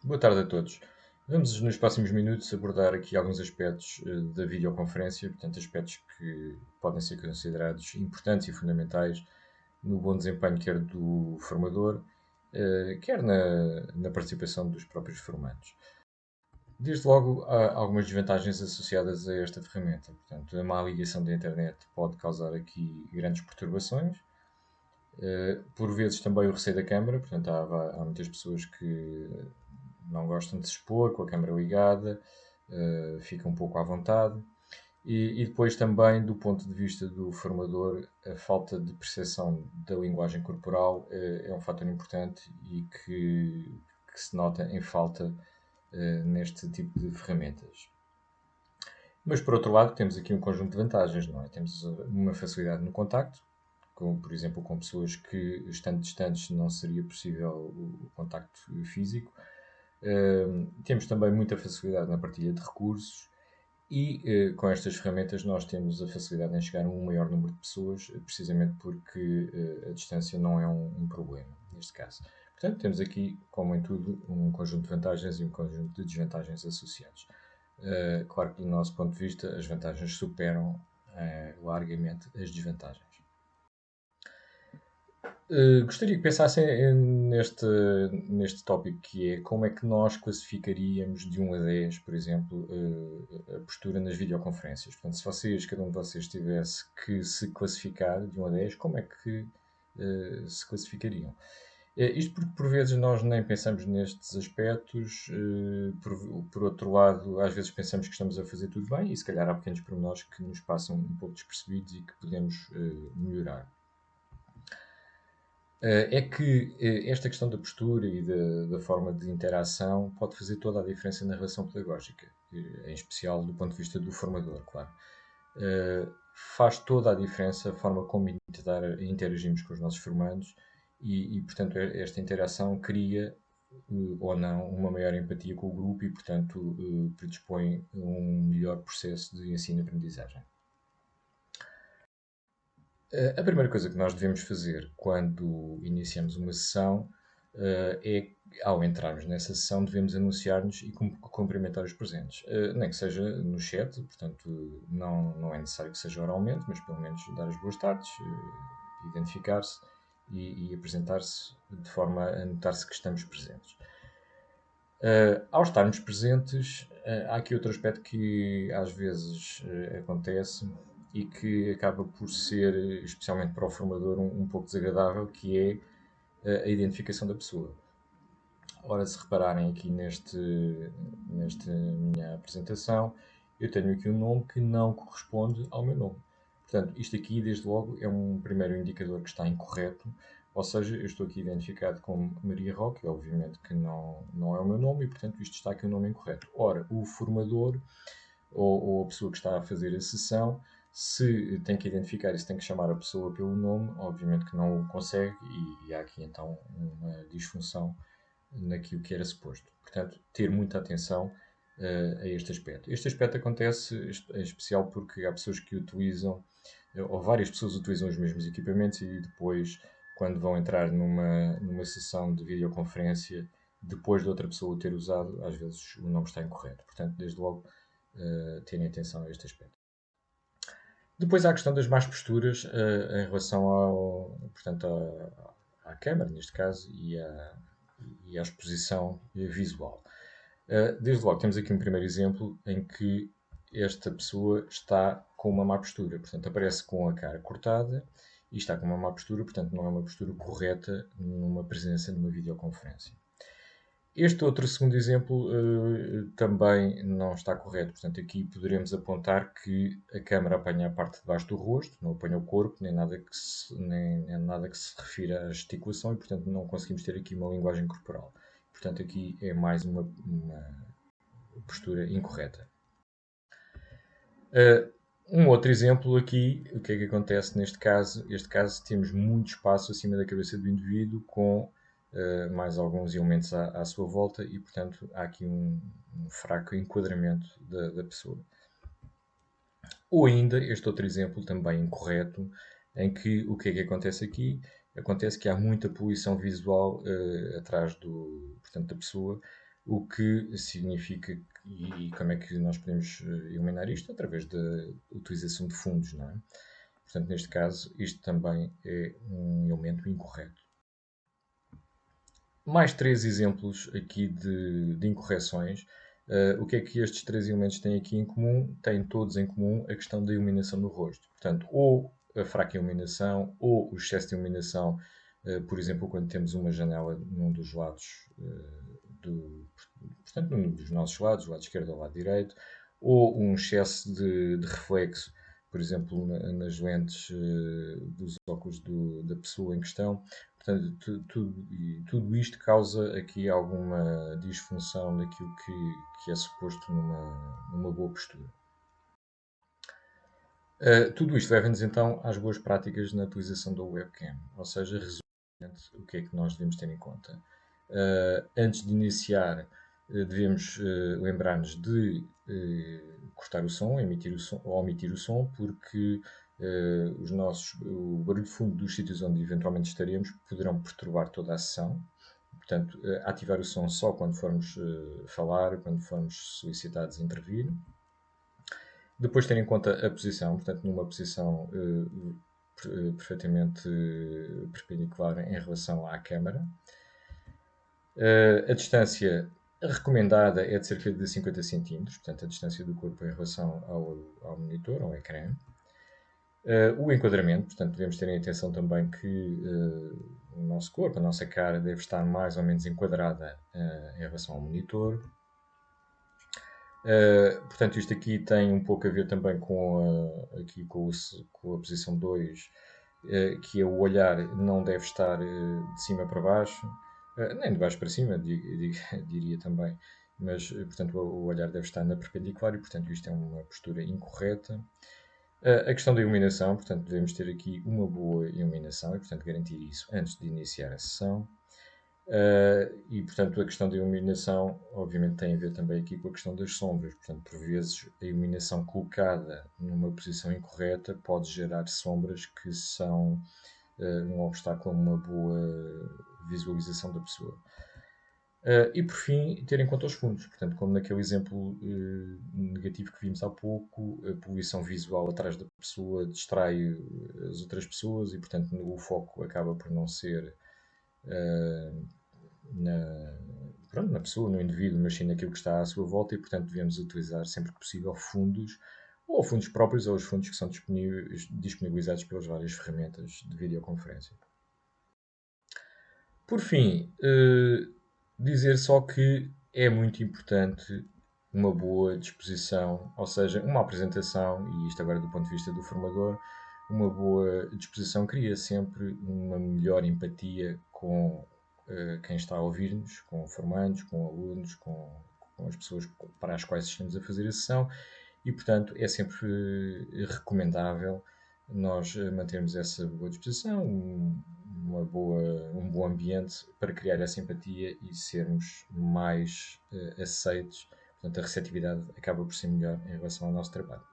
Boa tarde a todos. Vamos nos próximos minutos abordar aqui alguns aspectos da videoconferência, portanto, aspectos que podem ser considerados importantes e fundamentais no bom desempenho quer do formador, quer na participação dos próprios formandos. Desde logo, há algumas desvantagens associadas a esta ferramenta. Portanto, a má ligação da internet pode causar aqui grandes perturbações. Por vezes também o receio da câmara, portanto, há muitas pessoas que não gostam de se expor com a câmera ligada, ficam um pouco à vontade. E depois também, do ponto de vista do formador, a falta de percepção da linguagem corporal é um fator importante e que se nota em falta neste tipo de ferramentas. Mas, por outro lado, temos aqui um conjunto de vantagens, não é? Temos uma facilidade no contacto, como, por exemplo, com pessoas que, estando distantes, não seria possível o contacto físico. Temos também muita facilidade na partilha de recursos e com estas ferramentas nós temos a facilidade em chegar a um maior número de pessoas, precisamente porque a distância não é um problema, neste caso. Portanto, temos aqui, como em tudo, um conjunto de vantagens e um conjunto de desvantagens associados. Claro que, do nosso ponto de vista, as vantagens superam largamente as desvantagens. Gostaria que pensassem neste tópico que é como é que nós classificaríamos de 1 a 10, por exemplo, a postura nas videoconferências. Portanto, se cada um de vocês tivesse que se classificar de 1 a 10, como é que se classificariam? Isto porque por vezes nós nem pensamos nestes aspectos, por outro lado, às vezes pensamos que estamos a fazer tudo bem e se calhar há pequenos pormenores que nos passam um pouco despercebidos e que podemos melhorar. É que esta questão da postura e da forma de interação pode fazer toda a diferença na relação pedagógica, em especial do ponto de vista do formador, claro. Faz toda a diferença a forma como interagimos com os nossos formandos portanto, esta interação cria ou não uma maior empatia com o grupo e, portanto, predispõe a um melhor processo de ensino-aprendizagem. A primeira coisa que nós devemos fazer quando iniciamos uma sessão é, ao entrarmos nessa sessão, devemos anunciar-nos e cumprimentar os presentes. Nem que seja no chat, portanto, não é necessário que seja oralmente, mas pelo menos dar as boas tardes, identificar-se e apresentar-se de forma a notar-se que estamos presentes. Ao estarmos presentes, há aqui outro aspecto que às vezes acontece e que acaba por ser, especialmente para o formador, um pouco desagradável, que é a identificação da pessoa. Ora, se repararem aqui nesta minha apresentação, eu tenho aqui um nome que não corresponde ao meu nome. Portanto, isto aqui, desde logo, é um primeiro indicador que está incorreto, ou seja, eu estou aqui identificado como Maria Roque, obviamente que não é o meu nome, e portanto isto está aqui um nome incorreto. Ora, o formador ou a pessoa que está a fazer a sessão, se tem que identificar e se tem que chamar a pessoa pelo nome, obviamente que não o consegue e há aqui então uma disfunção naquilo que era suposto. Portanto, ter muita atenção a este aspecto. Este aspecto acontece em especial porque há pessoas que utilizam, ou várias pessoas utilizam os mesmos equipamentos e depois, quando vão entrar numa sessão de videoconferência, depois de outra pessoa o ter usado, às vezes o nome está incorreto. Portanto, desde logo, terem atenção a este aspecto. Depois há a questão das más posturas em relação portanto, à câmara, neste caso, e à exposição visual. Desde logo, temos aqui um primeiro exemplo em que esta pessoa está com uma má postura. Portanto, aparece com a cara cortada e está com uma má postura, portanto, não é uma postura correta numa presença numa videoconferência. Este outro segundo exemplo também não está correto. Portanto, aqui poderemos apontar que a câmara apanha a parte de baixo do rosto, não apanha o corpo, nem nada que se refira à gesticulação e, portanto, não conseguimos ter aqui uma linguagem corporal. Portanto, aqui é mais uma postura incorreta. Um outro exemplo aqui, o que é que acontece neste caso? Neste caso temos muito espaço acima da cabeça do indivíduo com mais alguns elementos à sua volta e, portanto, há aqui um fraco enquadramento da pessoa. Ou ainda, este outro exemplo também incorreto, em que o que é que acontece aqui? Acontece que há muita poluição visual atrás portanto, da pessoa, o que significa e como é que nós podemos eliminar isto? Através da utilização de fundos, não é? Portanto, neste caso, isto também é um elemento incorreto. Mais três exemplos aqui de incorreções. O que é que estes três elementos têm aqui em comum? Têm todos em comum a questão da iluminação no rosto. Portanto, ou a fraca iluminação, ou o excesso de iluminação, por exemplo, quando temos uma janela num dos lados, portanto, num dos nossos lados, o lado esquerdo ou o lado direito, ou um excesso de reflexo, por exemplo, nas lentes dos óculos da pessoa em questão. Portanto, tudo isto causa aqui alguma disfunção naquilo que é suposto numa boa postura. Tudo isto leva-nos então às boas práticas na utilização da webcam, ou seja, resumidamente, o que é que nós devemos ter em conta? Antes de iniciar, devemos lembrar-nos de cortar o som, emitir o som ou omitir o som, porque o barulho de fundo dos sítios onde eventualmente estaremos poderão perturbar toda a sessão. Portanto, ativar o som só quando formos falar, quando formos solicitados a intervir. Depois ter em conta a posição, portanto, numa posição perfeitamente perpendicular em relação à câmara. A distância recomendada é de cerca de 50 cm, portanto, a distância do corpo em relação ao monitor, ao ecrã. O enquadramento, portanto, devemos ter em atenção também que o nosso corpo, a nossa cara, deve estar mais ou menos enquadrada em relação ao monitor. Portanto, isto aqui tem um pouco a ver também com a posição 2, que é o olhar não deve estar de cima para baixo, nem de baixo para cima, diria também, mas, portanto, o olhar deve estar na perpendicular e, portanto, isto é uma postura incorreta. A questão da iluminação, portanto, devemos ter aqui uma boa iluminação e, portanto, garantir isso antes de iniciar a sessão. E, portanto, a questão da iluminação, obviamente, tem a ver também aqui com a questão das sombras. Portanto, por vezes, a iluminação colocada numa posição incorreta pode gerar sombras que são um obstáculo a uma boa visualização da pessoa. E, por fim, ter em conta os fundos. Portanto, como naquele exemplo negativo que vimos há pouco, a poluição visual atrás da pessoa distrai as outras pessoas e, portanto, o foco acaba por não ser na pessoa, no indivíduo, mas sim naquilo que está à sua volta e, portanto, devemos utilizar sempre que possível fundos, ou fundos próprios, ou os fundos que são disponibilizados pelas várias ferramentas de videoconferência. Por fim, dizer só que é muito importante uma boa disposição, ou seja, uma apresentação, e isto agora do ponto de vista do formador, uma boa disposição cria sempre uma melhor empatia com quem está a ouvir-nos, com formandos, com alunos, com as pessoas para as quais estamos a fazer a sessão e, portanto, é sempre recomendável nós mantermos essa boa disposição, um bom ambiente para criar essa empatia e sermos mais aceitos. Portanto, a receptividade acaba por ser melhor em relação ao nosso trabalho.